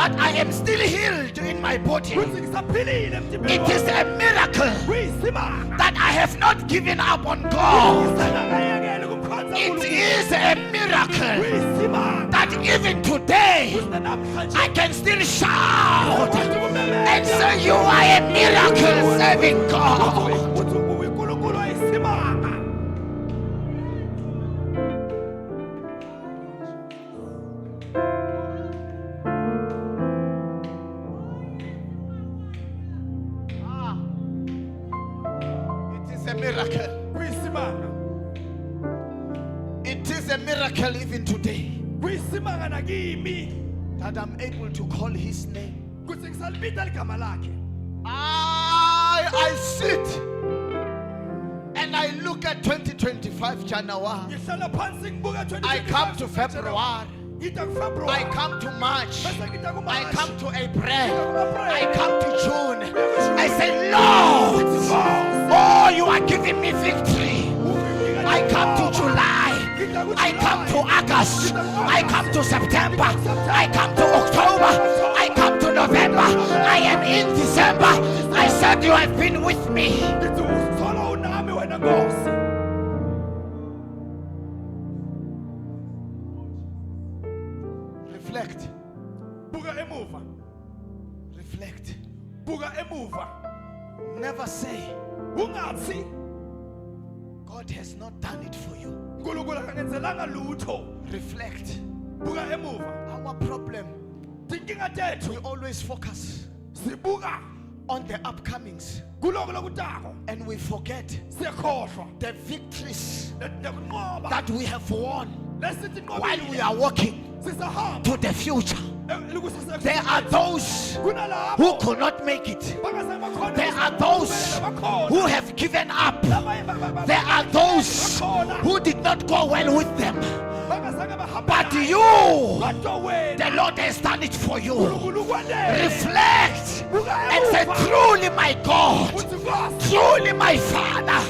that I am still healed in my body. It is a miracle that I have not given up on God. It is a miracle that even today I can still shout and say, you are a miracle serving God. It is a miracle even today that I'm able to call his name. I sit and I look at 2025 January. I come to February. I come to March. I come to April. I come to June. I say, Lord, oh, you are giving me victory. I come to July. I come to August. I come to September. I come to October. I come to November. I am in December. I said, you have been with me. Reflect. Reflect. Never say God has not done it for you. Reflect. Our problem, we always focus on the upcomings and we forget the victories that we have won while we are walking to the future. There are those who could not make it. There are those who have given up. There are those who did not go well with them. But you, the Lord has done it for you. Reflect and say, truly my God, truly my Father,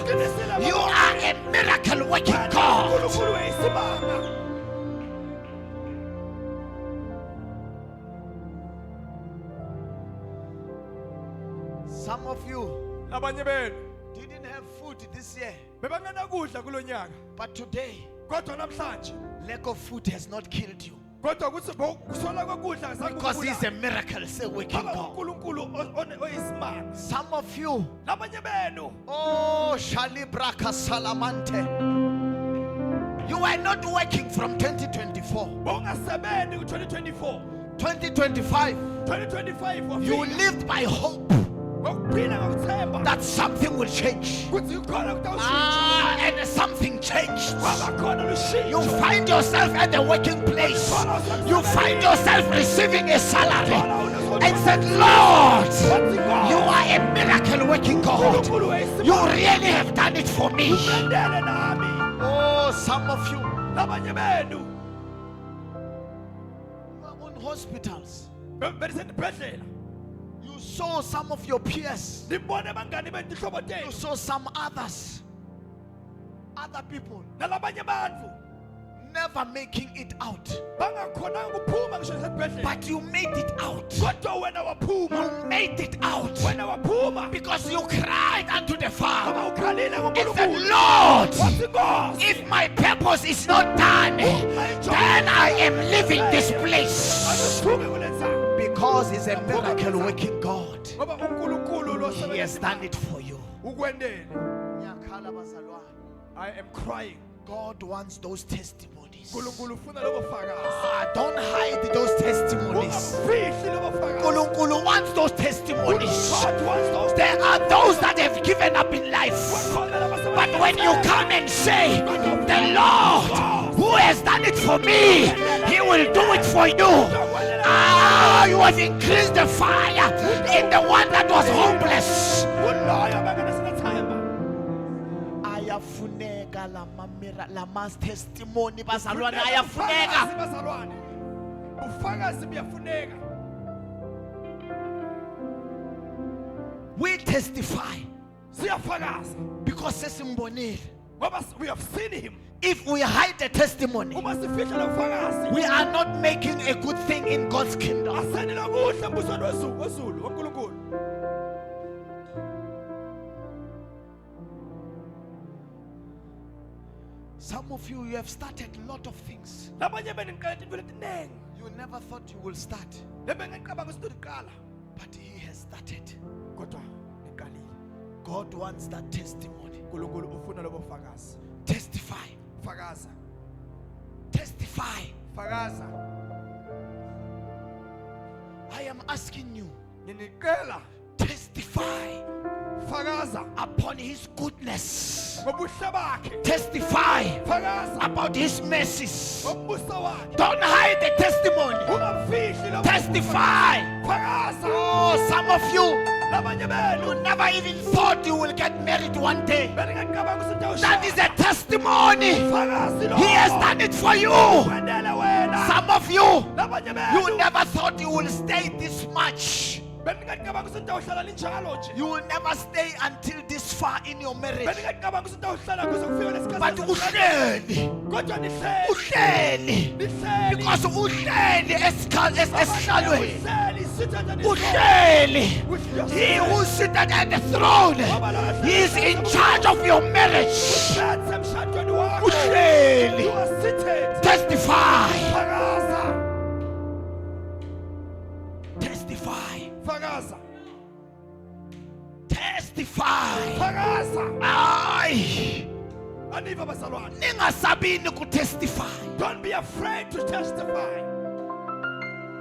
you are a miracle working God. Some of you didn't have food this year, but today lack of food has not killed you, because he's a miracle working God. Some of you, oh Shalibraka Salamante, you are not working from 2024. 2025, you lived by hope that something will change. And something changed. You find yourself at the working place. You find yourself receiving a salary and said, Lord, you are a miracle working God. You really have done it for me. Oh, some of you are on hospitals. You saw some of your peers. You saw some others. Other people never making it out. But you made it out. You made it out. Because you cried unto the Father and said, Lord, if my purpose is not done, then I am leaving this place. Because he's a miracle working God. He has done it for you. I am crying. God wants those testimonies. Don't hide those testimonies. Kulungulu wants those testimonies. There are those that have given up in life. But when you come and say, the Lord who has done it for me, he will do it for you. You have increased the fire in the one that was hopeless. Ayafuneka la mas testimony bazalwane ayafuneka. We testify because we have seen him. If we hide the testimony, we are not making a good thing in God's kingdom. Some of you have started a lot of things. You never thought you will start. But He has started. God wants that testimony. Testify. Testify. I am asking you. Testify upon His goodness. Testify about His mercies. Don't hide the testimony. Testify. Oh, some of you never even thought you will get married one day. That is a testimony. He has done it for you. Some of you never thought you will stay this much. You will never stay until this far in your marriage. But uhleli, because uhleli esihlalweni, uhleli, He who sitteth at the throne, He is in charge of your marriage. Uhleli, testify. Testify. Don't be afraid to testify.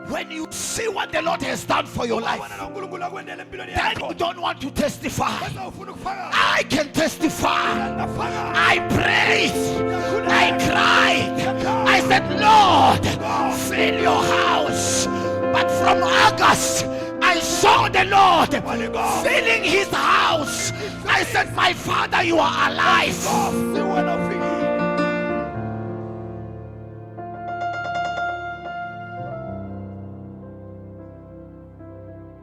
When you see what the Lord has done for your life, then you don't want to testify. I can testify. I prayed. I cried. I said, Lord, fill your house. But from August, I saw the Lord filling His house. I said, my Father, you are alive.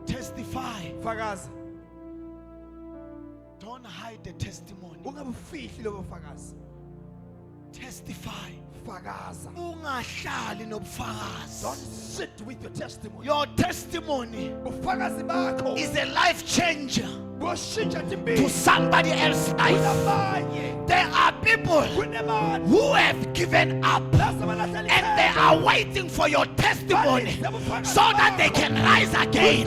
Testify. Don't hide the testimony. Testify. Don't sit with your testimony. Your testimony is a life changer to somebody else's life. There are people who have given up and they are waiting for your testimony so that they can rise again.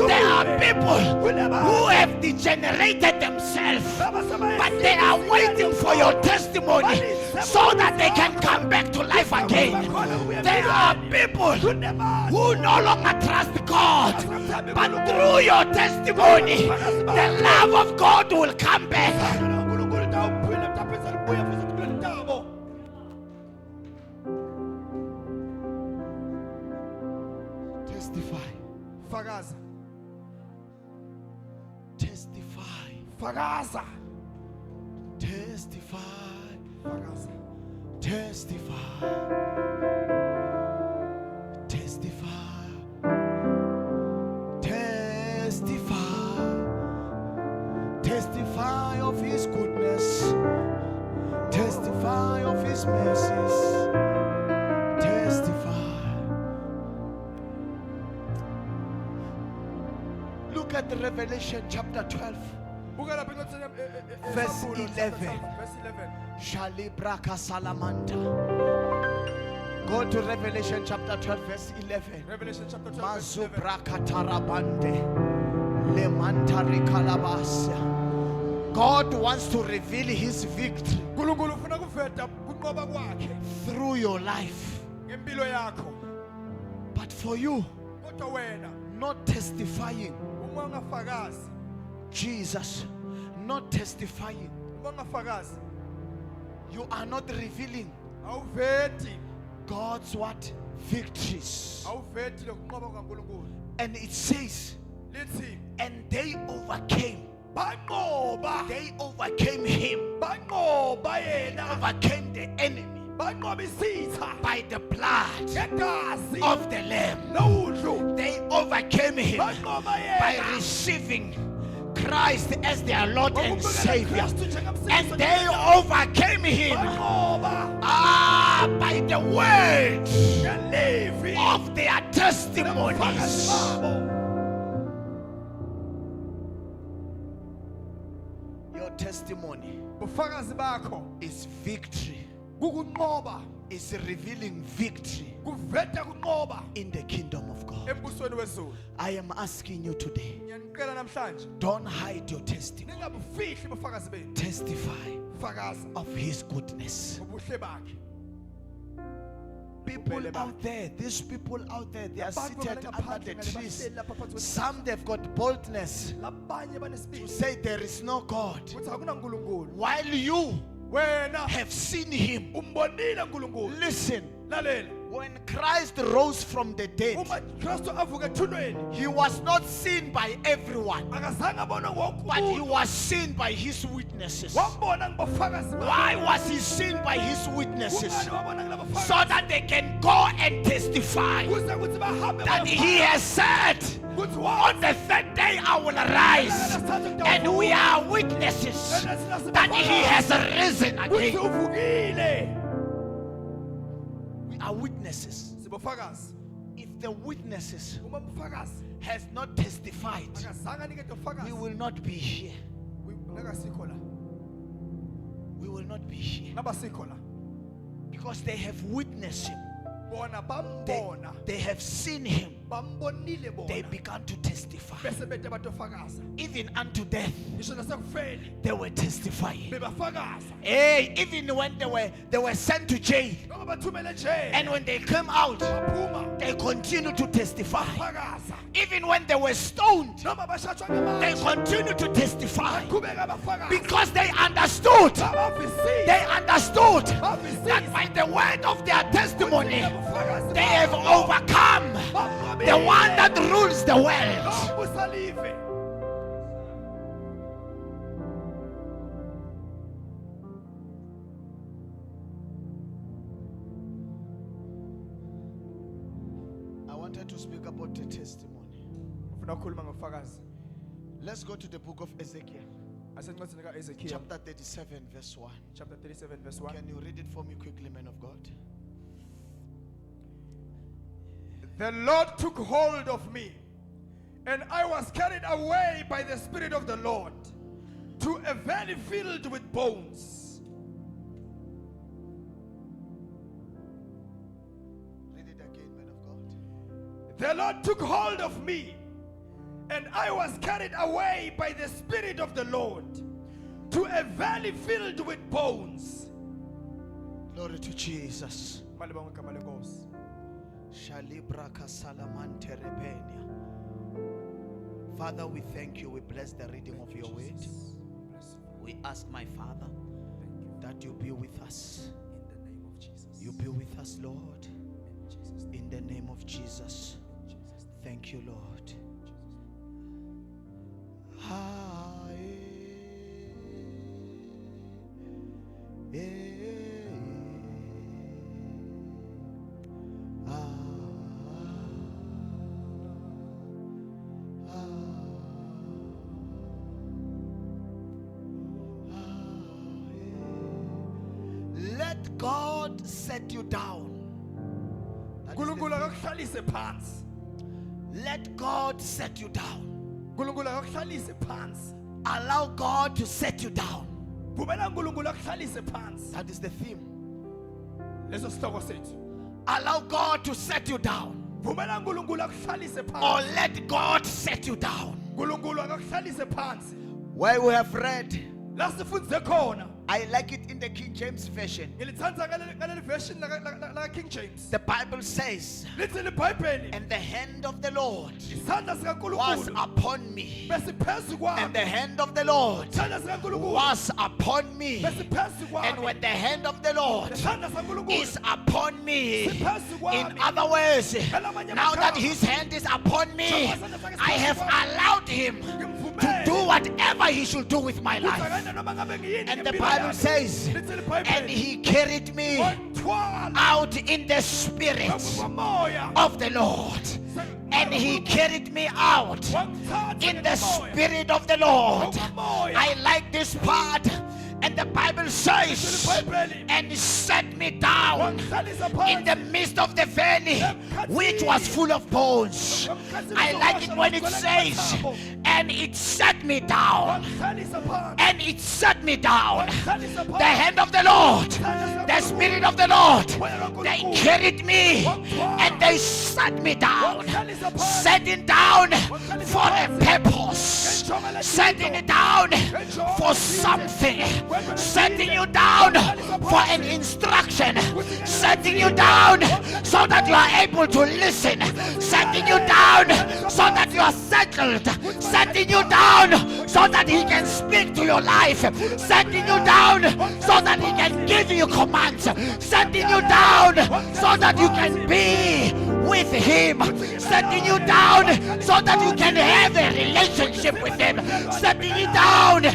There are people who have degenerated themselves, but they are waiting for your testimony so that they can come back to life again. There are people who no longer trust God, but through your testimony, the love of God will come back. Testify. Testify. Testify. Testify. Testify. Testify. Testify of His goodness. Testify of His mercies. Testify. Look at the Revelation chapter 12. Verse 11. Shalibraka Salamanta. Go to Revelation chapter 12, verse 11. Revelation chapter 12, verse 11. Mazubraka Tarabande. Lemantari Kalabasia. God wants to reveal His victory through your life. But for you, not testifying, Jesus, not testifying, you are not revealing God's what? Victories. And it says, and they overcame. They overcame him. They overcame the enemy by the blood of the Lamb. They overcame him by receiving Christ as their Lord and Savior, and they overcame him by the word of their testimonies. Your testimony is victory. Is revealing victory in the kingdom of God. I am asking you today, don't hide your testimony. Testify of his goodness. People out there, these people out there, they are seated under the trees. Some, they've got boldness to say there is no God, while you have seen him. Listen, when Christ rose from the dead, he was not seen by everyone, but he was seen by his witnesses. Why was he seen by his witnesses? So that they can go and testify that he has said, on the third day I will arise, and we are witnesses that he has risen again. We are witnesses. If the witnesses has not testified, we will not be here. We will not be here because they have witnessed him. They have seen him. They began to testify. Even unto death, they were testifying. Hey, even when they were sent to jail, and when they came out, they continued to testify. Even when they were stoned, they continued to testify, because they understood. They understood that by the word of their testimony, they have overcome the one that rules the world. I wanted to speak about the testimony. Let's go to the book of Ezekiel. Chapter 37 verse 1. Chapter 37 verse 1. Can you read it for me quickly, man of God? The Lord took hold of me, and I was carried away by the Spirit of the Lord to a valley filled with bones. Read it again, man of God. The Lord took hold of me, and I was carried away by the Spirit of the Lord to a valley filled with bones. Glory to Jesus. Father, we thank you. We bless the reading of your word. We ask, my Father, that you be with us. In the name of Jesus. You be with us, Lord. In the name of Jesus. Thank you, Lord. Let God set you down. Let God set you down. Allow God to set you down. That is the theme. Allow God to set you down. Or let God set you down. Where we have read, I like it in the King James Version. The Bible says, and the hand of the Lord was upon me. And the hand of the Lord was upon me. And when the hand of the Lord is upon me, in other words, now that his hand is upon me, I have allowed him to do whatever he should do with my life. And the Bible says, and he carried me out in the spirit of the Lord. And he carried me out in the spirit of the Lord. I like this part. And the Bible says, and he set me down in the midst of the valley, which was full of bones. I like it when it says, and it set me down. And it set me down. The hand of the Lord, the spirit of the Lord, they carried me and they set me down. Setting down for a purpose. Setting it down for something. Setting you down for an instruction. Setting you down so that you are able to listen. Setting you down so that you are settled. Setting you down so that he can speak to your life. Setting you down so that he can give you commands. Setting you down so that you can be with him. Setting you down so that you can have a relationship with him. Setting you down.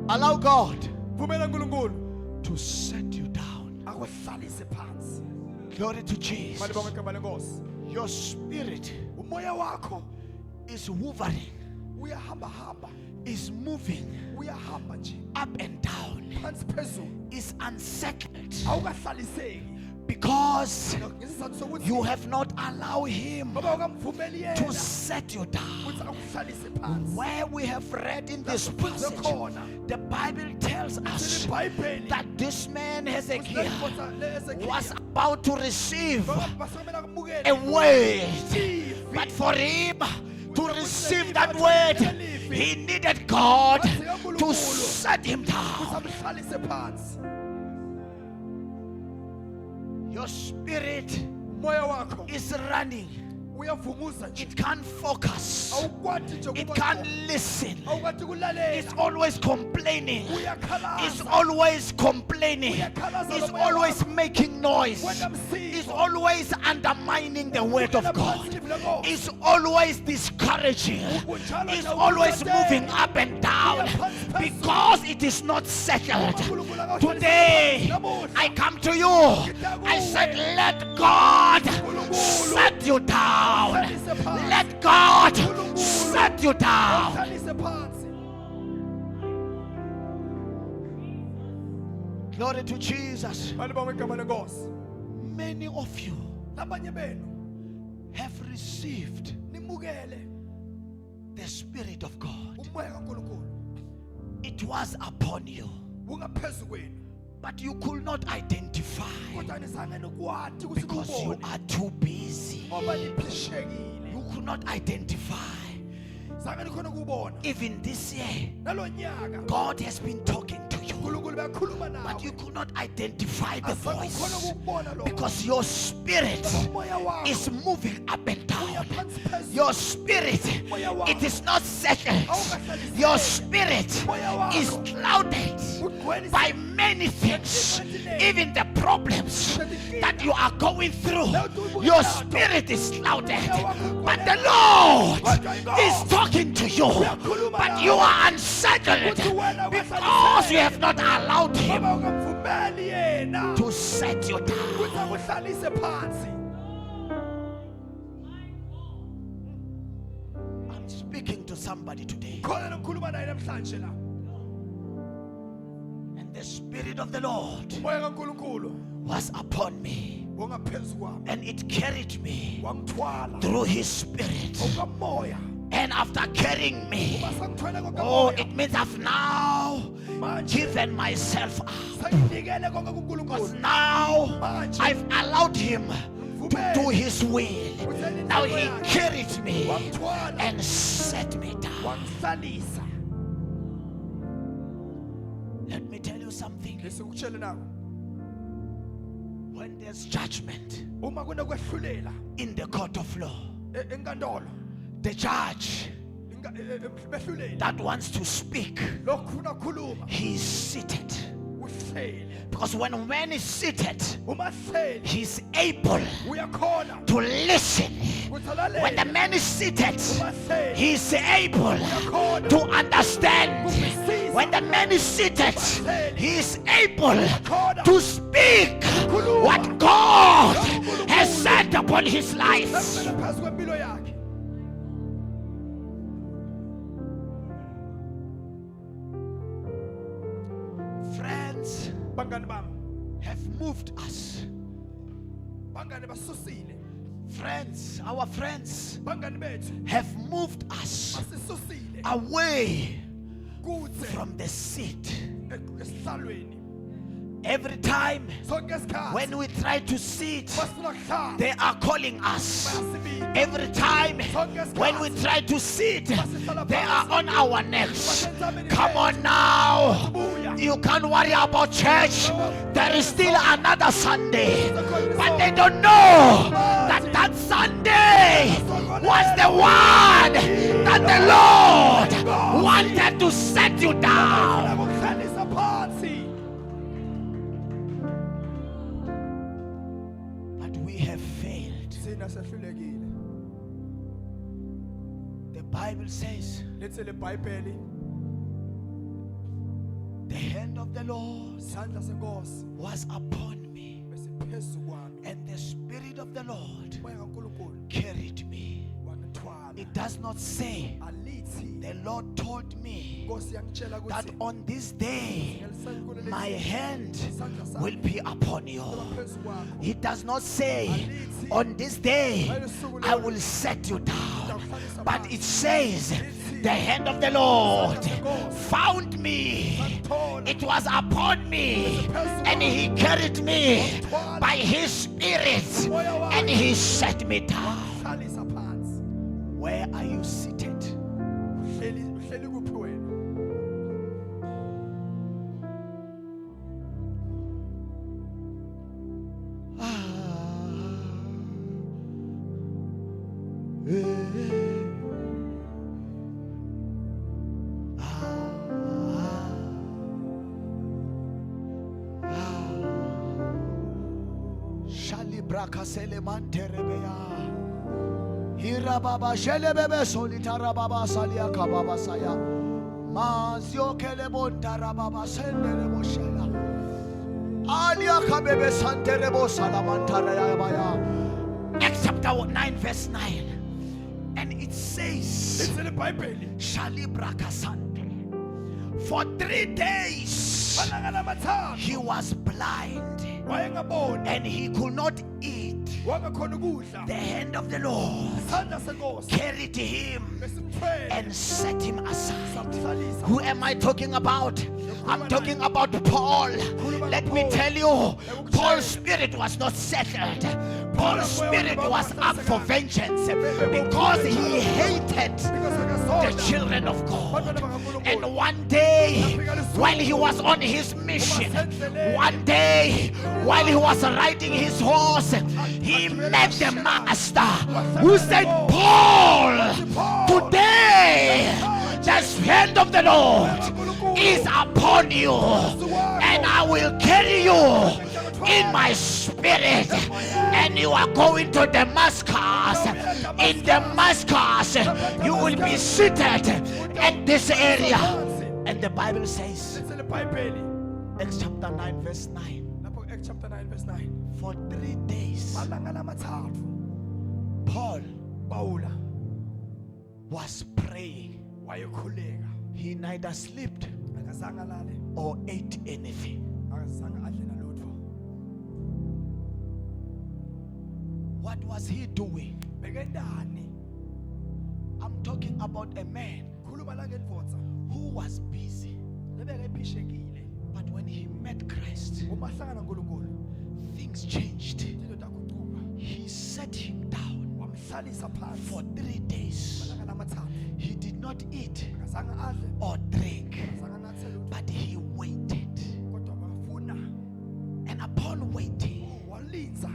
Allow God to set you down. Glory to Jesus. Your spirit is hovering, is moving up and down, is unsettled because you have not allowed him to set you down. Where we have read in this passage, the Bible tells us that this man Hezekiah was about to receive a word, but for him to receive that word, he needed God to set him down. Your spirit is running. It can't focus. It can't listen. It's always complaining. It's always complaining. It's always making noise. It's always undermining the word of God. It's always discouraging. It's always moving up and down because it is not settled. Today, I come to you. I said, let God set you down. Let God set you down. Glory to Jesus. Many of you have received the Spirit of God. It was upon you, but you could not identify because you are too busy. You could not identify. Even this year, God has been talking to you, but you could not identify the voice because your spirit is moving up and down. Your spirit, it is not settled. Your spirit is clouded by many things, even the problems that you are going through. Your spirit is clouded, but the Lord is talking to you, but you are unsettled because you have not allowed him to set you down. I'm speaking to somebody today, and the Spirit of the Lord was upon me, and it carried me through his spirit. And after carrying me, oh, it means I've now given myself up, because now I've allowed him to do his will. Now he carried me and set me down. Let me tell you something. When there's judgment in the court of law, the judge that wants to speak, he's seated. uhleli. Because when a man is seated, Uma hleli he's able uyakhona to listen. ukuthi When the alalela. man is seated, Uma hleli he's able to understand. When the man is seated, he is able to speak what God has said upon his life. Lamela phezu kwempilo yakhe. Friends Bangani bami, have moved us. bangani basusile. Friends, our friends Bangani bethu have moved us basisusile away kuze from the seat. esihlalweni. Every time Sonke isikhathi when we try to sit, basifuna kuhlala. they are calling us. Bayasibika. Every time when we try to sit, they are on our necks. Come on now. You can't worry about church. There is still another Sunday. But they don't know that that Sunday was the one that the Lord wanted to set you down. Ukuhlalisa phansi. But we have failed. Thina sehlulekile. The Bible says, Lithi le Bhayibheli, the hand of the Lord isandla senkosi was upon me, besiphezu kwami. and the Spirit of the Lord Umoya kaNkulunkulu carried me. wangithwala. It does not say, Alithi the Lord told me inkosi yangitshela that ukuthi on this day ngelisenkululeko my hand isandla sami will be upon you. phezu kwakho. It does not say, on this day I will set you down. But it says, the hand of the Lord found me. It was upon me, and he carried me by his Spirit, and he set me down. Hlalisa phansi. Where are you seated? Uhleli kuphi wena? Shalibraka selemanterebeya. Hira baba shelebebe solitara baba salia kababa saya. Mazio kelebondara baba sendere boshela. Alia kabebe santerebo salamantara ya baya. Acts chapter 9 verse 9. And it says, Lithi le Bhayibheli, Shalibraka sante. For 3 days malanga lamathathu he was blind wayengaboni, and he could not eat. wangakhona ukudla. The hand of the Lord Isandla senkosi carried him besimthwele and set him aside. samhlalisa. Who am I talking about? I'm talking about Paul. Let me tell you, Paul's spirit was not settled. Paul's spirit was up for vengeance because he hated the children of God. And one day, while he was on his mission, one day, while he was riding his horse, he met the master who said, Paul, today the hand of the Lord is upon you, and I will carry you in my spirit, and you are going to Damascus. In Damascus, you will be seated at this area. And the Bible says, Lithi le Bhayibheli, Acts chapter 9 verse 9, lapho Acts chapter 9 verse 9. for 3 days Malanga lamathathu Paul Pawula was praying. wayekhuleka, He neither slept akazange alale, or ate anything. akazange adle nalutho. What was he doing? Bekendani? I'm talking about a man Khuluma la ngendvodza who was busy. lebekepishekile. But when he met Christ, Uma hlangana noNkulunkulu, things changed. into takuquka. He set him down Wamhlalisa for phansi. 3 days. Malanga lamathathu He did not eat akazange adle, or drink, akazange anathe lutho, but he waited. kodwa wakafuna, And upon waiting, walinza,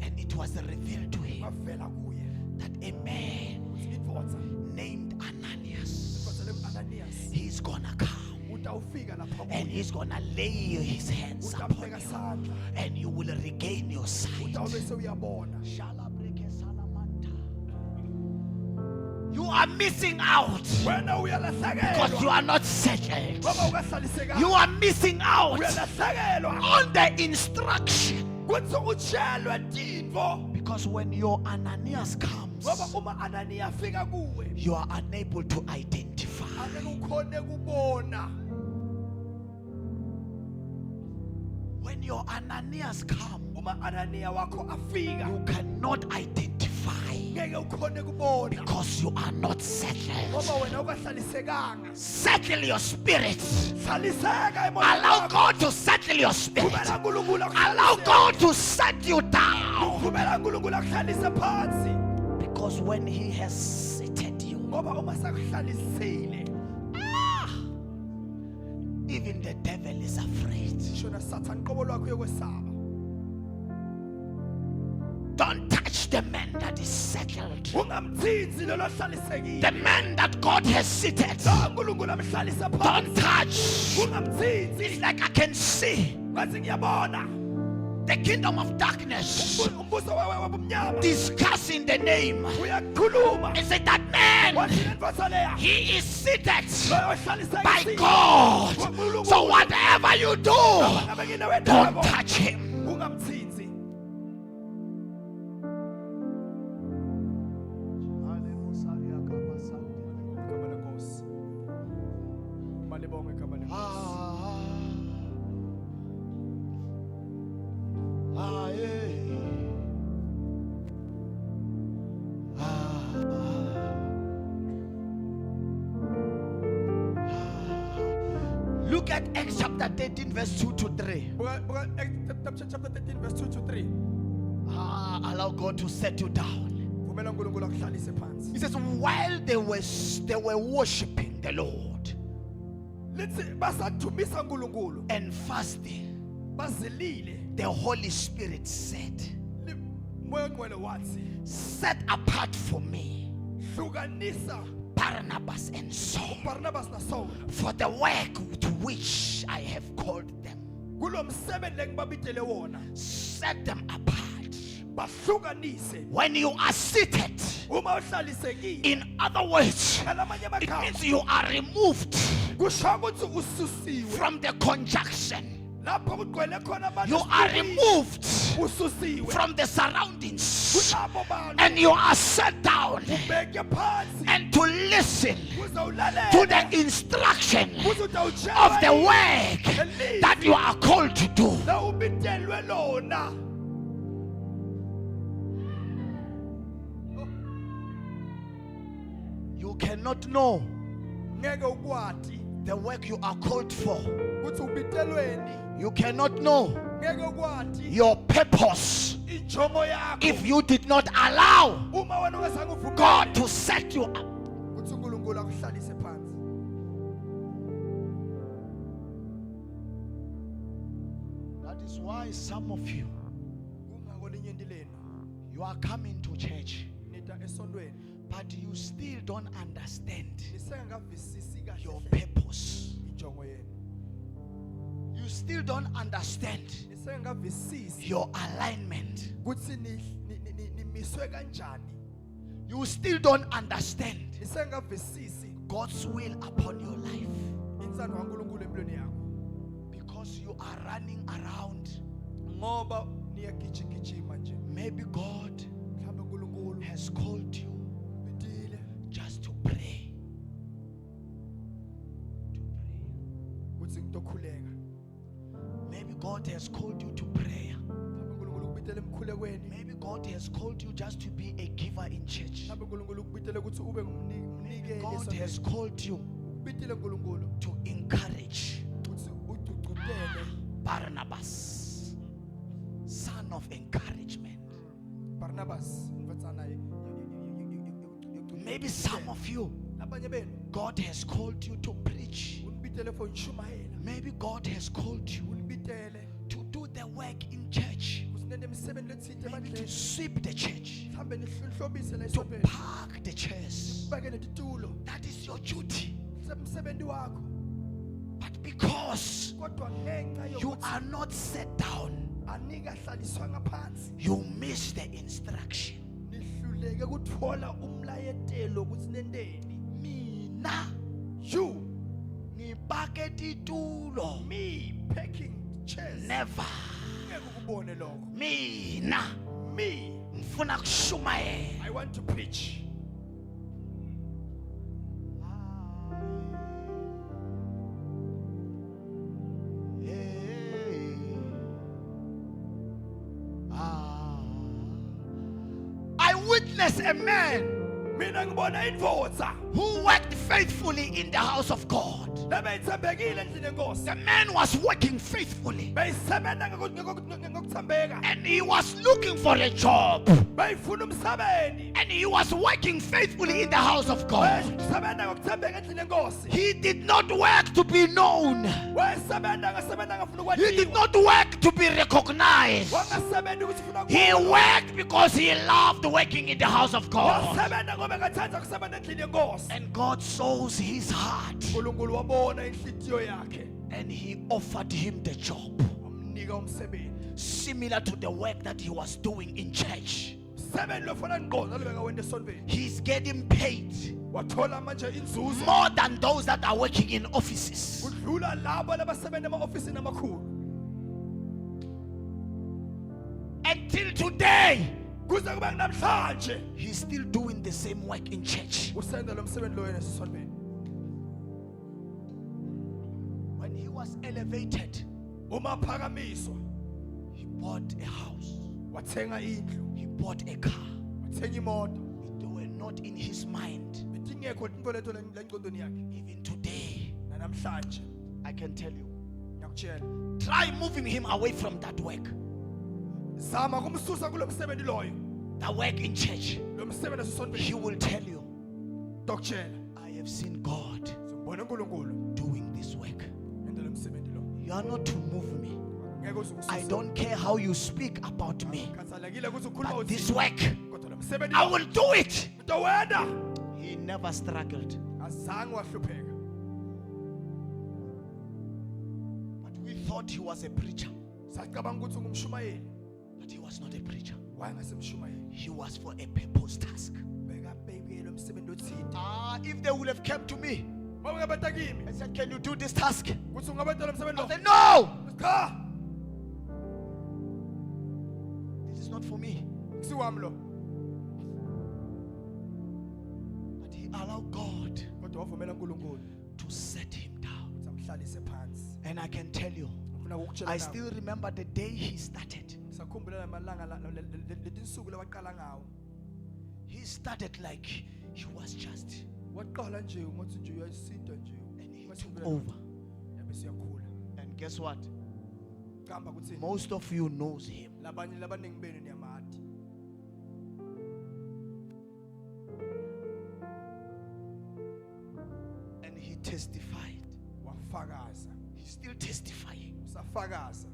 and it was revealed to him wavela kuye that a man ukuthi indvodza named Ananias, indvodza le Ananias he's gonna come. and he's gonna lay his hands upon you, and you will regain your sight. You are missing out because you are not settled. You are missing out on the instruction. Because when your Ananias comes, you are unable to identify. When your Ananias comes, you cannot identify because you are not settled. Settle your spirit. Allow God to settle your spirit. Allow God to set you down. Because when He has seated you, even the devil is afraid. Don't touch the man that is settled. The man that God has seated. Don't touch. It's like I can see the kingdom of darkness discussing the name. Is it that man? He is seated by God. So whatever you do, don't touch him. Look at Acts chapter 13 verse 2 to 3. Chapter 13 verse 2 to 3. Allow God to set you down. He says, while they were worshiping the Lord and fasting, the Holy Spirit said, set apart for me Barnabas and Saul for the work to which I have called them. Set them apart. When you are seated, in other words, it means you are removed from the conjunction. You are removed from the surroundings, and you are set down and to listen to the instruction of the work that you are called to do. You cannot know the work you are called for. You cannot know your purpose if you did not allow God to set you up. That is why some of you are coming to church, but you still don't understand your purpose. You still don't understand your alignment. You still don't understand God's will upon your life, because you are running around. Maybe God has called you just to pray. Maybe God has called you to prayer. Maybe God has called you just to be a giver in church. Maybe God has called you to encourage. Barnabas, son of encouragement. Maybe some of you, God has called you to preach. Maybe God has called you to do the work in church. Maybe to sweep the church, to park the chairs. That is your duty. But because kodwa ngenxa you yokuthi are not set down, anikahlaliswanga phansi you miss the instruction. nihluleke ukuthola umlayetelo ukuthi nenteni. Mina You, ngipake titulo, me packing chairs, never. ngeke ukubone lokho. Mina Me, ngifuna kushumayela. I want to preach. I witnessed a man Mina ngibona indvodza who worked faithfully in the house of God. lebeyithembekile endlini yenkosi. The man was working faithfully Beyisebenza ngokuthembeka. and he was looking for a job Beyifuna umsebenzi. and he was working faithfully in the house of God. Beyisebenza ngokuthembeka endlini yenkosi. He did not work to be known. Wayesebenza ngafuna He did ukwaziwa. not work to be recognized. Wangasebenzi ukuthi ufuna He worked because he loved working in the house of God. wasebenza ngoba ngathanda ukusebenza endlini yenkosi. And God saws his heart uNkulunkulu wabona inhliziyo yakhe. and he offered him the job. Wamnika umsebenzi. Similar to the work that he was doing in church. Umsebenzi lofana ngqondo alibeka wena esontweni. He's getting paid Wathola manje inzuzo. more than those that are working in offices. Kudlula labo labasebenza ema-ofisini amakhulu. Until today, Kuze kube namhlanje he's still doing the same work in church. usenza lo msebenzi lo wena esontweni. When he was elevated, Uma phakamiswa, he bought a house, wathenga indlu, he bought a car. wathenga imoto. They were not in his mind. Bedingekho into leto la engqondweni yakhe. Even today, Namhlanje I can tell you, ngiyakutshela. try moving him away from that work. Zama kumsusa kulo msebenzi loyo. The work in church. Lo msebenzi esontweni. He will tell you, Dokutshela. I have seen God Simbona uNkulunkulu doing this work. enda lo msebenzi lo. You are not to move me. Ngeke uzungisusa. I don't care how you speak about me. Khathalekile ukuthi ukhuluma But this uthini. work, Kodwa lo msebenzi I lo will do it. utowenda. He never struggled. Azange wahlupheka. But we thought he was a preacher. Sacabanga ukuthi ungumshumayeli. But he was not a preacher. Wayengasemshumayeli. He was for a purpose task. Bekabhekile lo msebenzi othile. If they would have come to me Uma ngabata kimi. and said, can you do this task? Kuthi ungabata lo msebenzi I lo. said, no, Cha, this is not for me. kusiwami lo. But he allowed God Kodwa wavumela uNkulunkulu to set him down. ukuthi amhlalise phansi. And I can tell you, Ngifuna ukukutshela I nawe. still remember the day he started. Sakhumbula lamalanga leti nsuku lawaqala ngawo. He started like he was just, Waqala nje ngothi nje uyasinda nje. and he took over. Yabe siyakhula. And guess what? Kamba kuthini? Most of you knows him. Labanye labaningi benu niyamadi. And he testified. Wafakaza. He's still testifying. Usafakaza.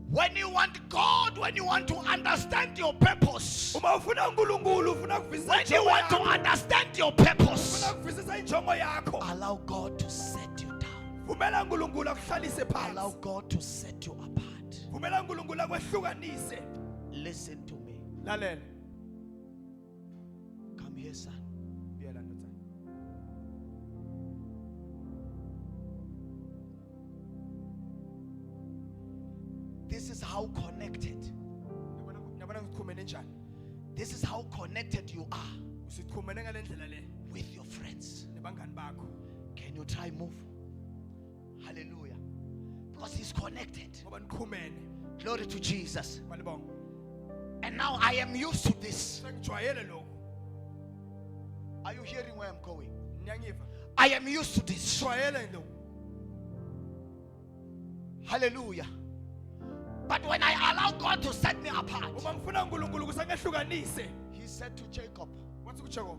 When you want God, when you want to understand your purpose, Uma ufuna uNkulunkulu ufuna kuvisisa when you want to understand your purpose, ufuna kuvisisa injongo yakho. allow God to set you down. Vumela uNkulunkulu akuhlalise Allow phansi. God to set you apart. Vumela uNkulunkulu akwehlukanise. Listen to me. Lalela. Come here, son. Biyela ndoda. This is how connected. Yabona ngikukhumene njani? This is how connected you are Usikhumene ngalendlela le with your friends. nebangani bakho. Can you try move? Hallelujah. Because he's connected. Ngoba nikhumene. Glory to Jesus. Malibonga. And now I am used to this. Sengijwayele lokho. Are you hearing where I'm going? Niyangiva? I am used to this. Jwayele lokho. Hallelujah. But when I allow God to set me apart, Uma ngifuna uNkulunkulu kusangehlukanise. he said to Jacob, Wathi kuJakob,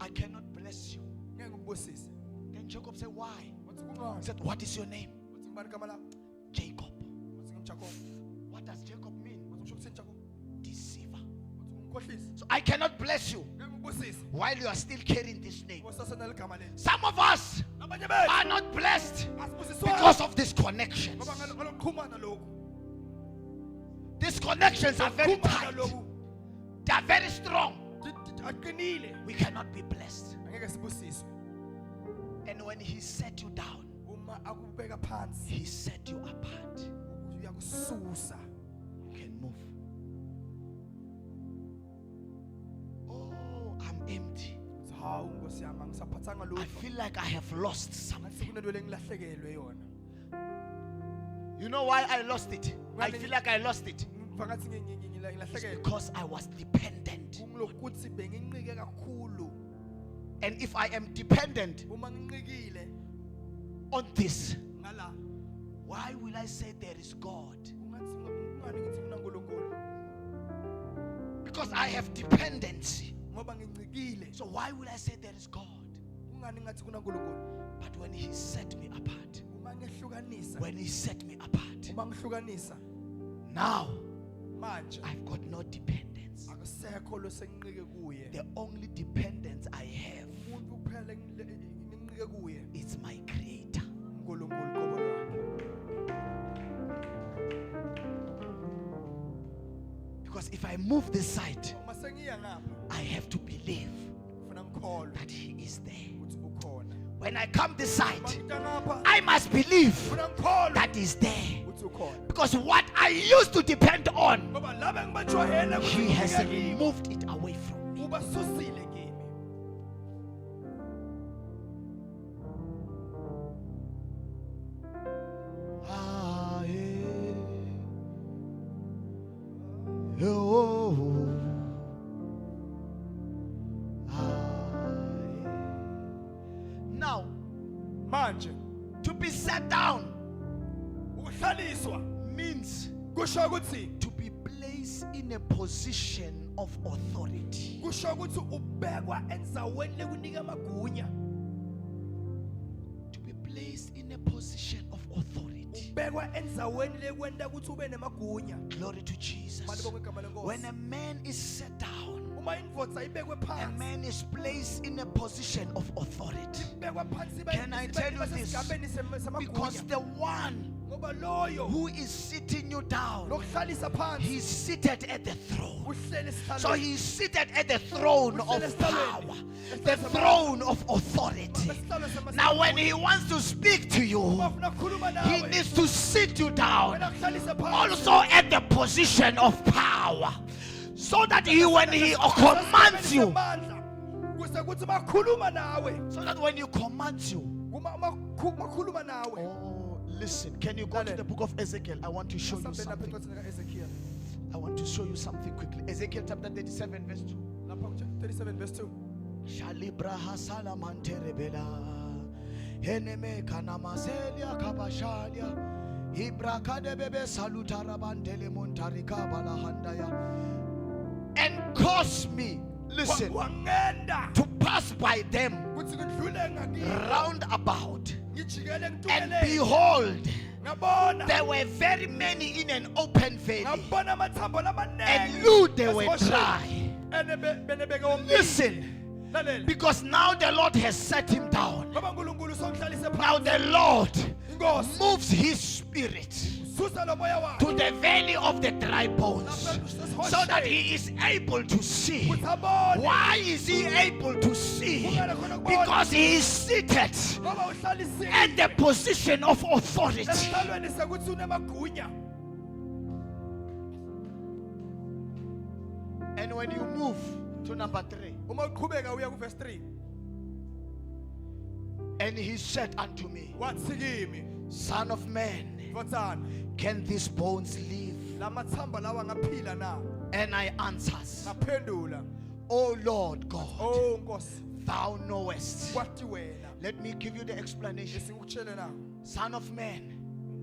I cannot bless you. ngeke ngikubusise. Then Jacob said, why? Wathi He kungani? said, what is your name? Wathi ngibani igama lakho? Jacob. Wathi ngimJakob. What does Jacob mean? Wathi usho ukuthini Jakob? deceiver. Ngumkhohlisi. So I cannot bless you Ngingubusisi. while you are still carrying this name. Ngosasenegama leli. Some of us Abanye bethu are not blessed asibusiswa because of these connections. ngoba ngalokuxhumana lokhu. These connections are very tight. lokhu They are very strong. aqinile. We cannot be blessed. Angeke sibusiswe. And when he set you down, Uma akubeka phansi, he set you apart. uyakususa. You can move. Oh, I'm empty. Hawu Nkosi yami angisaphathanga I lutho. feel like I have lost Ngathi something. kunento lengilahlekelwe yona. You know why I lost it? I feel like I lost it. Ngiva ngathi It's ngilahlekelwe. because I was dependent. Kungilokuthi benginqike kakhulu. And if I am dependent Uma nginqikile on this, ngala, why will I say there is God? ungani ngithi mina uNkulunkulu Because I have dependency. ngoba ngincikile. So why will I say there is God? Ungani ngathi kuna uNkulunkulu. But when he set me apart, Uma ngehlukanisa, when he set me apart, uma ngihlukanisa now manje I've got no dependence. akusekho lo senginqike kuye. The only dependence I have Umuntu kuphela nginqike kuye is my Creator. uNkulunkulu qobo lwami. Because if I move this side, Uma sengiya ngapha I have to believe ufuna ngikholwe that he is there. ukuthi ukhona. When I come this side, Uma ngita ngapha I must believe ufuna ngikholwe that he's there. ukuthi ukhona. Because what I used to depend on, Ngoba laba ngibajwayele ukuthi he has ngingeke kibo. removed it away from me. Ubasusile kimi. Ah, yeah. Oh. Ah, yeah. Now, Manje to be set down ukuhlaliswa means kusho ukuthi to be placed in a position of authority. kusho ukuthi ubekwa enzaweni lekunika amagunya. To be placed in a position of authority. Ubekwa enzaweni lekwenta ukuthi ube nemagunya. Glory to Jesus. Malibonke igama lenkosi. When a man is set down, Uma indvodza ibekwe a phansi, man is placed in a position of authority. ibekwa phansi Can I tell you this? Because samagunya. the one Ngoba loyo who is sitting you down, lokuhlalisa phansi he's seated at the throne. uhleli So esihlalweni. he's seated at the throne of power, the throne of authority. Now, when he wants to speak to you, Uma ufuna ukukhuluma he nawe, needs to sit you down wena kuhlalisa phansi. also at the position of power, so that when he commands you, Kuze kuthi makhuluma nawe. so that when he commands you, Uma makhuluma nawe. oh, listen, can you go to the book of Ezekiel? I want to show you Asambe lapha something. encwadini kaEzekiel. I want to show you something quickly. Ezekiel chapter 37 verse 2. Lapha 37 verse 2. Shalibraha salamanterebela eneme kanamaselia kabashalia ibrakade bebe salutarabandele montarika balahandaya, and cause me, listen, Wangenda to pass by them kuthi ngidlule ngakibo. round about, Ngijikele and ngitulele. behold, Ngabona. there were very many in an open valley, Ngabona amathambo lamanengi. and lo, they were Esibosheni. dry. Benebeke omnini. Listen, Lalela. because now the Lord has set him down. Ngoba uNkulunkulu sonhlalise Now phansi. the Lord Inkosi moves his spirit susa lo moya wakhe. to the valley of the dry bones, so that he is able to see. Kuthi abone. Why is he able to see? Because he is seated Ngoba uhlalisiwe. at the position of authority. Esihlalweni sekuthi unemagunya. And when you move to number 3, Uma uqhubeka uya ku verse 3. and he said unto me, Wathi kimi, Son of man, Mfotana, can these bones live? lamathamba lawa ngaphila na? And I answers, Ngaphendula, O Lord God, oh Nkosi, thou knowest. kwathi wena. Let me give you the explanation. Ngisingutshele na, Son of man,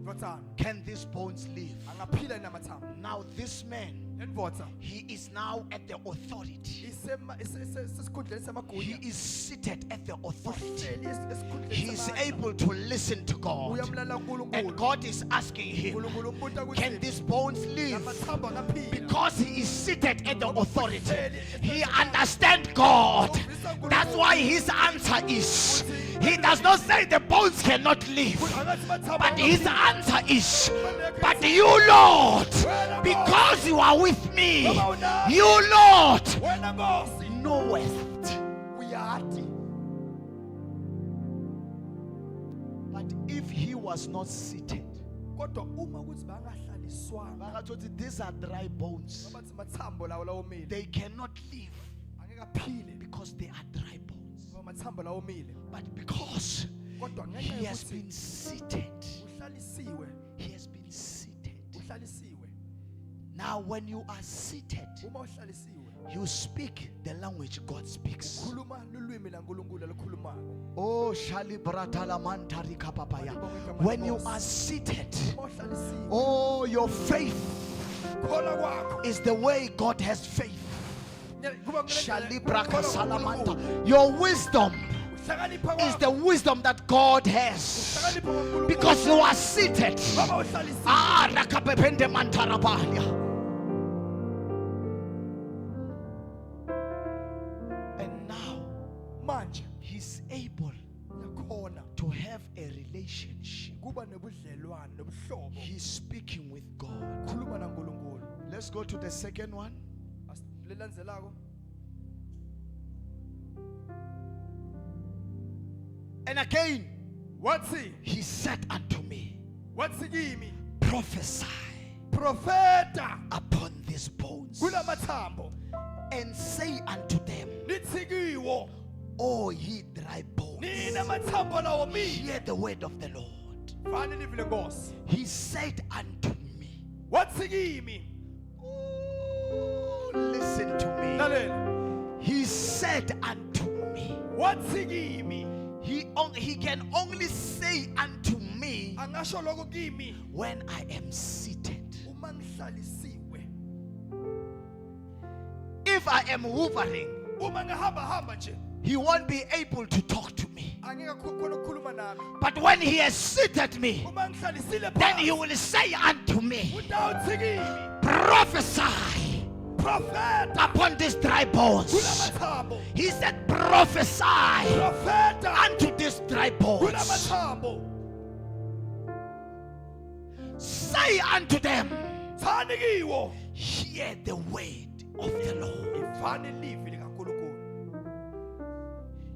Mfotana, can these bones live? angaphila namathamba. Now this man He is now at the authority. He is seated at the authority. He is able to listen to God. And God is asking him, can these bones live? Because he is seated at the authority. He understands God. That's why his answer is, he does not say the bones cannot live, but his answer is, but you, Lord, because you are with me, you, Lord, knowest. But if he was not seated, these are dry bones. They cannot live because they are dry bones. But because he has been seated, he has been seated. Now when you are seated, you speak the language God speaks. Oh, Shali Bratala Mantarika Papaya. When you are seated, oh, your faith is the way God has faith. Shali Braka Salamanta. Your wisdom is the wisdom that God has, because you are seated. Ah, Rakapepende Mantarabalia. And now, he's able to have a relationship. He's speaking with God. Let's go to the second one. And again, he said unto me, prophesy upon these bones, and say unto them, O ye dry bones, hear the word of the Lord. He said unto me, oh, listen to me. He said unto me, he can only say unto me when I am seated. If I am hovering, he won't be able to talk to me. But when he has seated me, then he will say unto me, prophesy upon these dry bones. He said, prophesy unto these dry bones. Say unto them, hear the word of the Lord.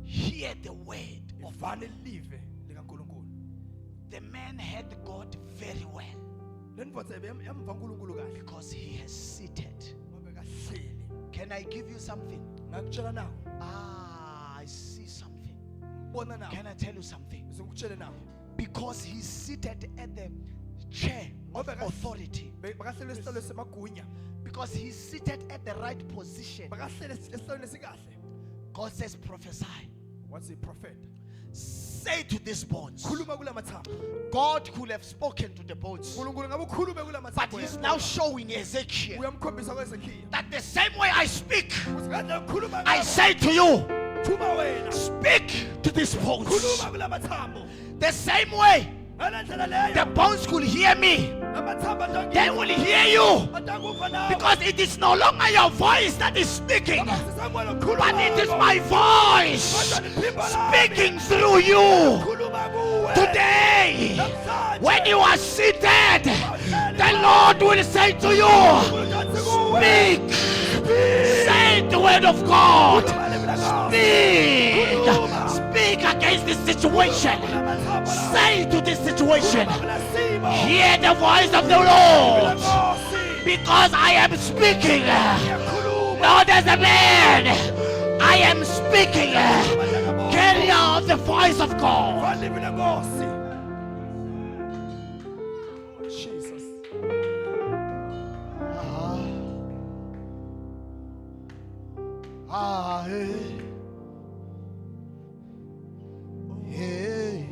Hear the word of the Lord. The man had God very well, because he has seated. Can I give you something? I see something. Can I tell you something? Because he's seated at the chair of authority, because he's seated at the right position, God says prophesy. What's a prophet? Say to these bones. God could have spoken to the bones, but he's now showing Ezekiel that the same way I speak, I say to you, speak to these bones. The same way the bones could hear me, they will hear you, because it is no longer your voice that is speaking, but it is my voice speaking through you. Today, when you are seated, the Lord will say to you, speak. Say the word of God. Speak against this situation. Say to this situation, hear the voice of the Lord, because I am speaking, not as a man. I am speaking. Carry out the voice of God. Jesus. Hey.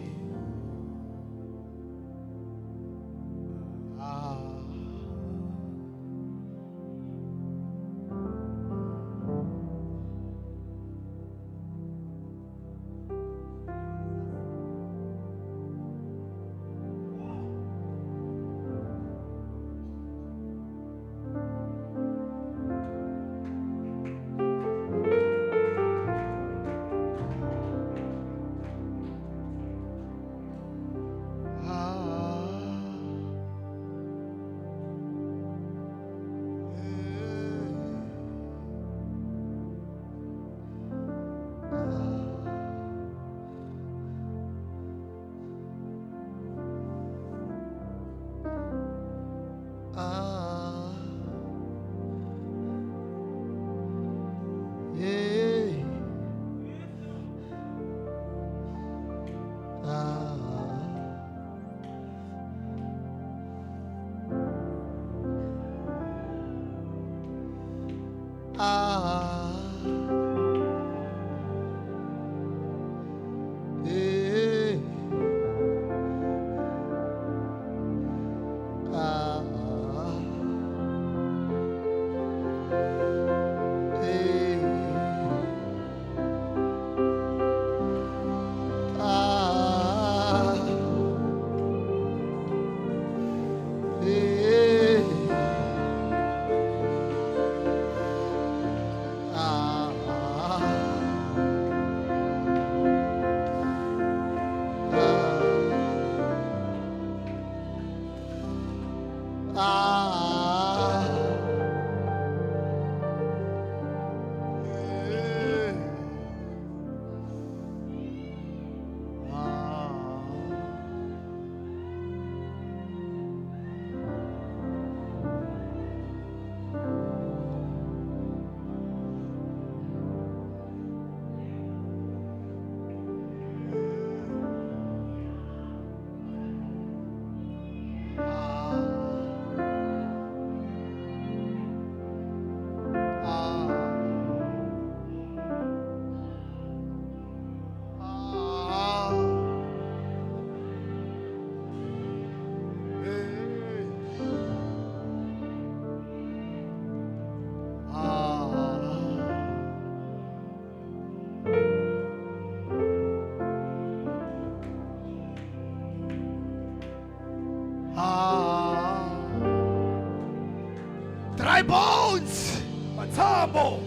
Dry bones. Mathambo.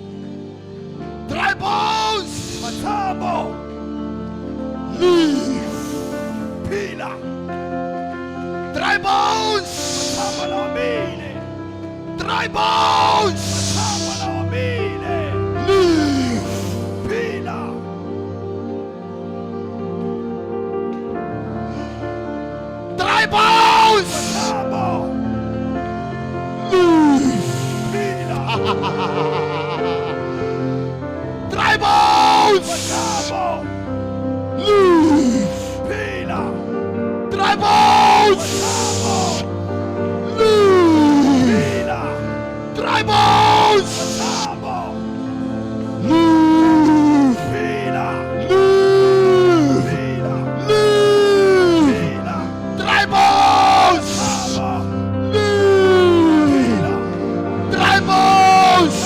Dry bones. Mathambo. Leave. Phila. Dry bones. Mathambo lawomile. Dry bones. Mathambo lawomile. Leave. Phila. Dry bones. Mathambo. Leave. Phila. Dry bones. Mathambo. Leave. Phila. Dry bones. Mathambo. Leave. Phila. Dry bones. Mathambo. Leave. Phila. Leave. Phila. Leave. Phila. Dry bones. Mathambo. Leave. Dry bones.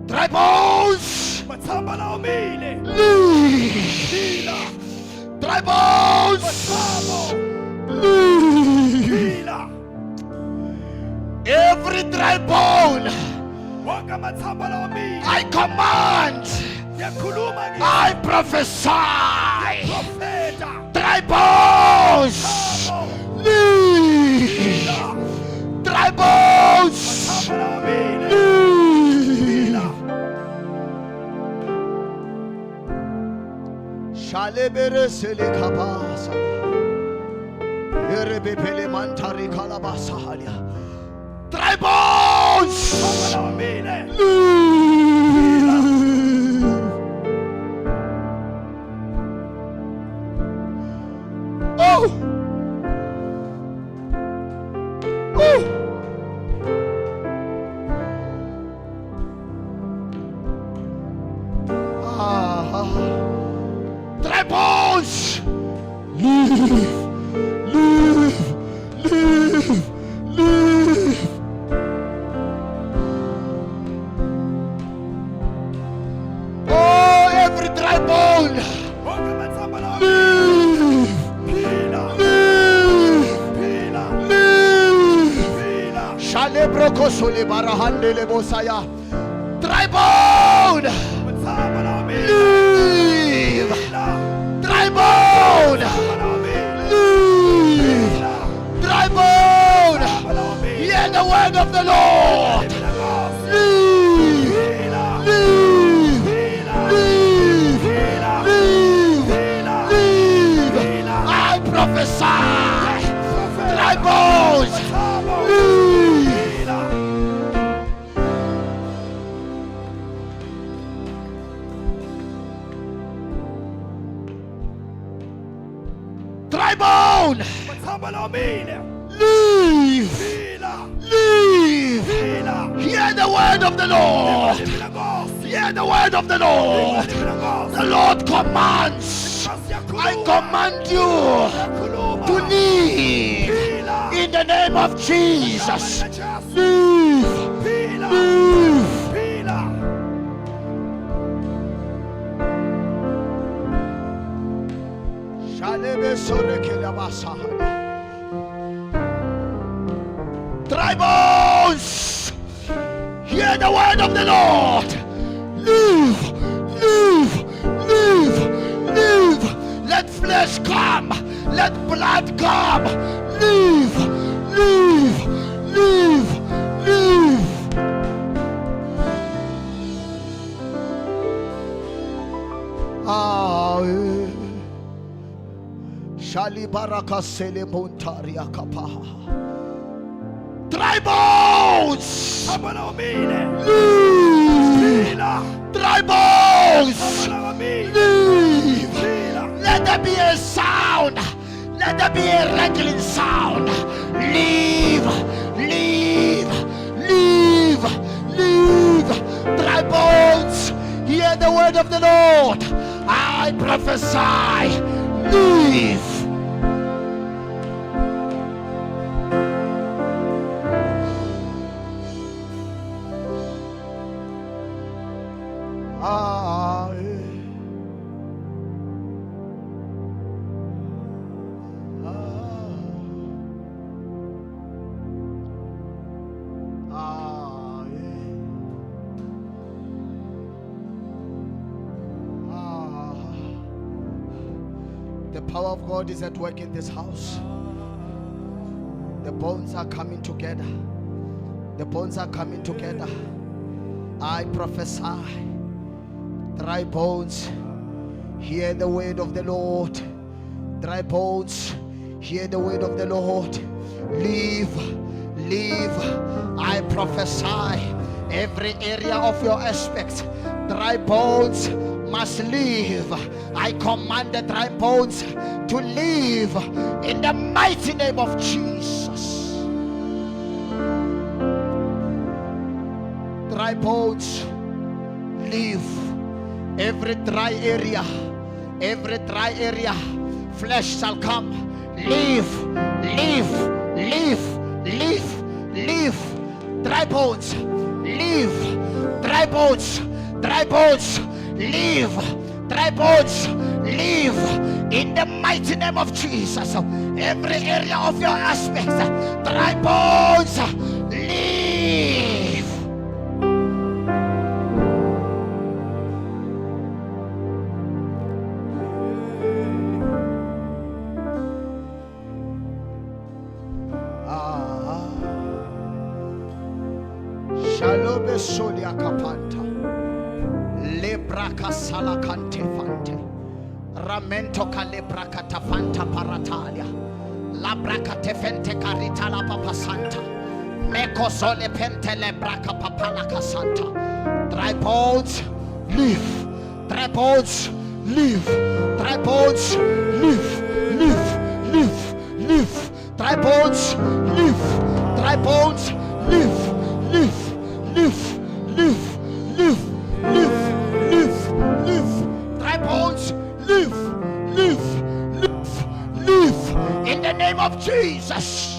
Dry bones. Mathambo lawomile. Leave. Phila. Dry bones. Mathambo. Leave. Phila. Every dry bone, Wonke amathambo lawomile. I command, Yakhuluma I prophesy. ngiprofeta. Dry bones. Mathambo. Leave. Dry bones. Mathambo lawomile. Leave. Phila. Shalebere sele kabasa. Erebe pele mantari kalabasa halia. Dry bones. Mathambo lawomile. Leave. Oh. Oh. Dry bones. Leave. Leave. Leave. Leave. Oh, every dry bone. Wonke amathambo lawomile. Leave. Phila. Leave. Phila. Leave. Phila. Shalebroko sole barahandele bosaya. Dry bone. Mathambo lawomile. Leave. Phila. Dry bone. Mathambo lawomile. Leave. Phila. Dry bone. Mathambo lawomile. Hear the word of the Lord. Phila Nkosi. Leave. Phila. Leave. Phila. Leave. Phila. Leave. Phila. Leave. Phila. I prophesy. Dry bones. Mathambo. Leave. Phila. down. Leave. Leave. Hear the word of the Lord. Hear the word of the Lord. The Lord commands. I command you to leave in the name of Jesus. Leave. Leave. Dry bones, hear the word of the Lord. Leave, leave, leave, leave. Let flesh come, let blood come. Leave, leave, leave, leave. Shali baraka sele montaria kapaha. Dry bones, leave. Dry bones, leave. Let there be a sound. Let there be a rattling sound. Leave, leave, leave, leave. Dry bones, hear the word of the Lord. I prophesy. Leave. The power of God is at work in this house. The bones are coming together. The bones are coming together. I prophesy. Dry bones, hear the word of the Lord. Dry bones, hear the word of the Lord. Leave, leave. I prophesy every area of your aspects. Dry bones must leave. I command the dry bones to leave in the mighty name of Jesus. Dry bones, leave. Every dry area, flesh shall come. Leave, leave, leave, leave, leave. Dry bones, leave. Dry bones, dry bones, leave. Dry bones, leave in the mighty name of Jesus. Every area of your aspects, dry bones, leave. Shalom solia kapanta. Lebraka salakante fante. Ramento kalebraka tafanta paratalia. Labraka tefente karita la papa santa. Meko sole pente lebraka papalaka santa. Dry bones, leave. Dry bones, leave. Dry bones, leave. Leave, leave, leave. Dry bones, leave. Dry bones, leave. Leave, leave, leave, leave, leave, leave, leave. Dry bones, leave, leave, leave, leave. In the name of Jesus.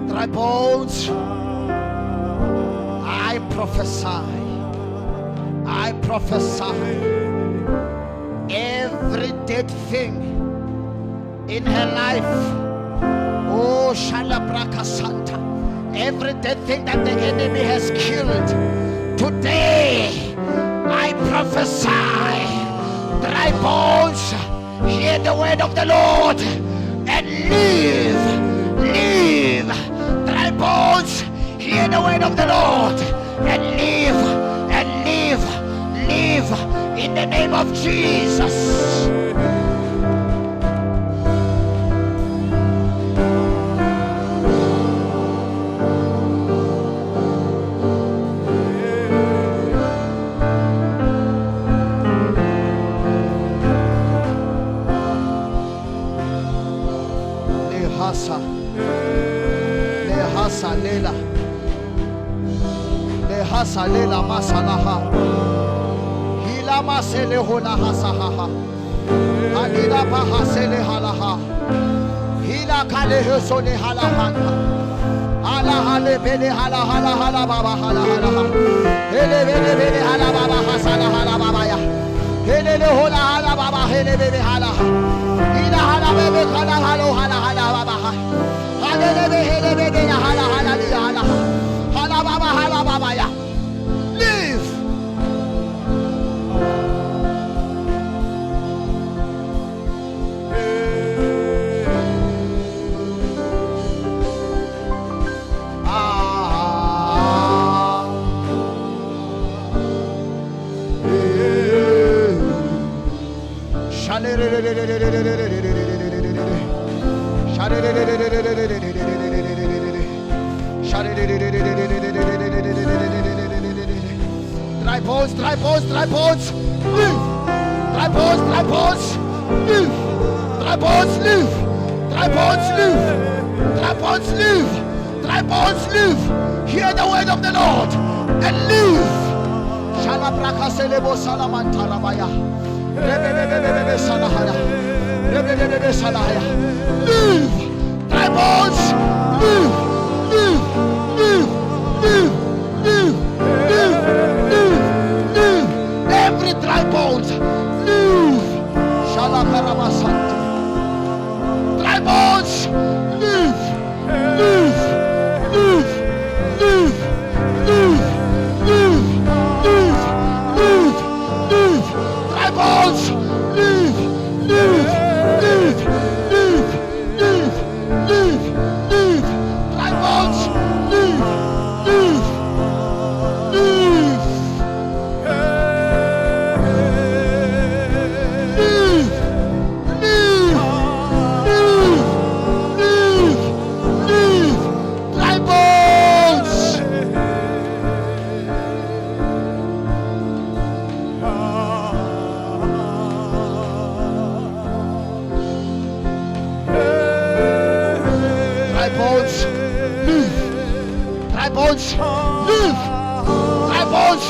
Dry bones, I prophesy, every dead thing in her life, oh Shalabraka Santa, every dead thing that the enemy has killed, today I prophesy, dry bones, hear the word of the Lord and live. Dry bones, hear the word of the Lord and live in the name of Jesus. Lehasa lela masalaha hila masele hola hasaha halila bahasele halaha hila kale hesole halaha ala hale bele hala hala hala baba hala hala hele bele hala baba hasala hala baba ya hele le hola hala baba hele bele hala hila hala bebe hala hala hala baba hele bebe hala hala li hala hala baba ya. Live. Dry bones, live. Dry bones, live. Dry bones, live. Dry bones, live. Dry bones, live. Dry bones, live. Hear the word of the Lord and live. Shalabraka selebo salamantarabaya. Rebebebebebe salahaya. Rebebebebe salahaya. Live. Dry bones, live. Live. Live. Live. Live. Live. Live. Live. Every dry bones, live. Shalakarabasant. Dry bones, live. Live. Live. Live. Live. Live. Live. Live. Live. Dry bones, live. Live. Live. Live. Live. Live. Live. Dry bones, live. Live. Live. Live. Dry bones,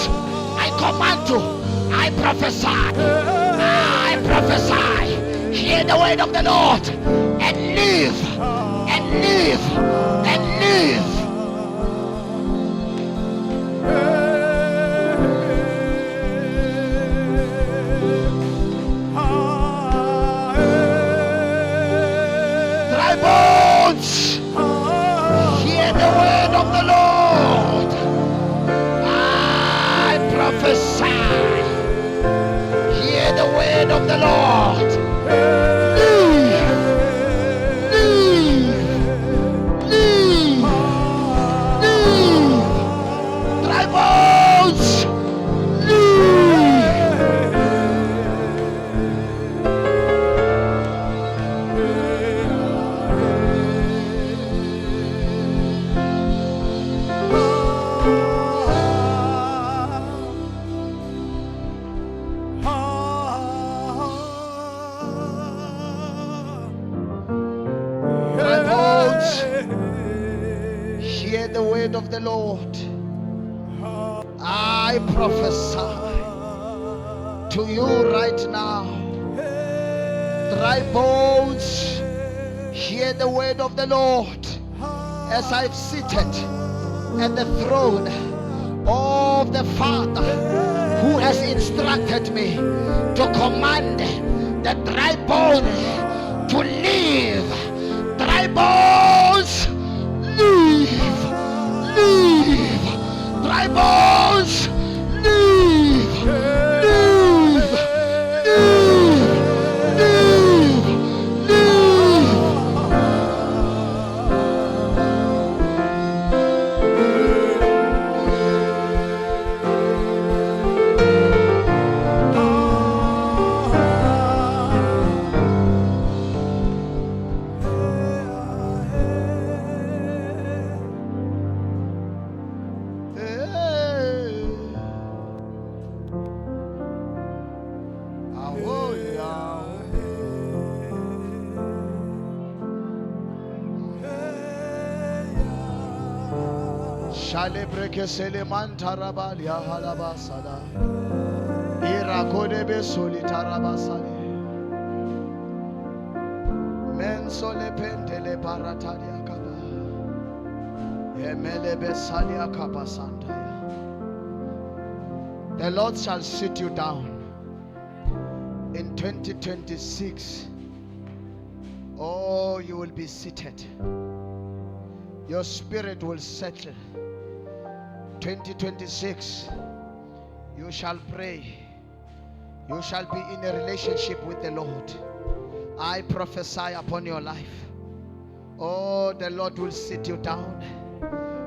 I command you. I prophesy. I prophesy. Hear the word of the Lord and live. And live. And live. Dry bones, hear the word of the Lord. Prophesy. Hear the word of the Lord. Live. Live. Live. Live. Dry bones. Live. Hear the word of the Lord. I prophesy to you right now. Dry bones, hear the word of the Lord. As I've seated at the throne of the Father who has instructed me to command the dry bones to live. Dry bones, live, live. Dry bones, live, live, live, live, live. Shale breke seleman tarabal ya halabasada. Irakode be solitarabasale. Men sole pentele baratalia kaba. Emele be salia kaba santaya. The Lord shall sit you down in 2026. Oh, you will be seated. Your spirit will settle. 2026, you shall pray. You shall be in a relationship with the Lord. I prophesy upon your life. Oh, the Lord will sit you down.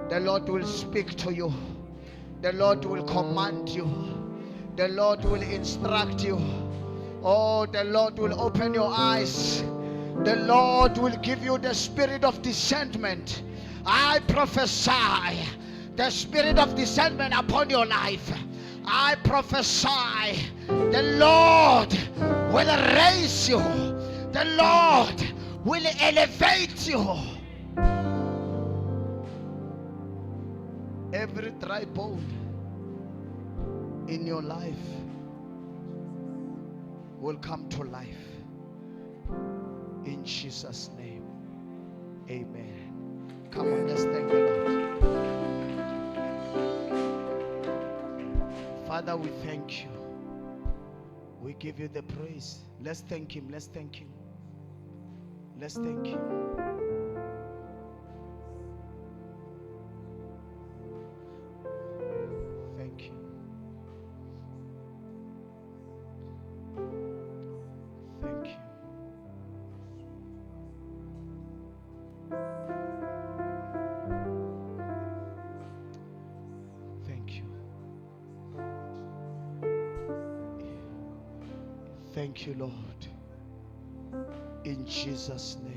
The Lord will speak to you. The Lord will command you. The Lord will instruct you. Oh, the Lord will open your eyes. The Lord will give you the spirit of discernment. I prophesy the spirit of discernment upon your life. I prophesy the Lord will raise you. The Lord will elevate you. Every dry bone in your life will come to life. In Jesus' name, amen. Come on, let's thank the Lord. Father, we thank you. We give you the praise. Let's thank him. Let's thank him. Let's thank him. Thank you. Thank you. Thank you. Thank you, Lord. In Jesus' name.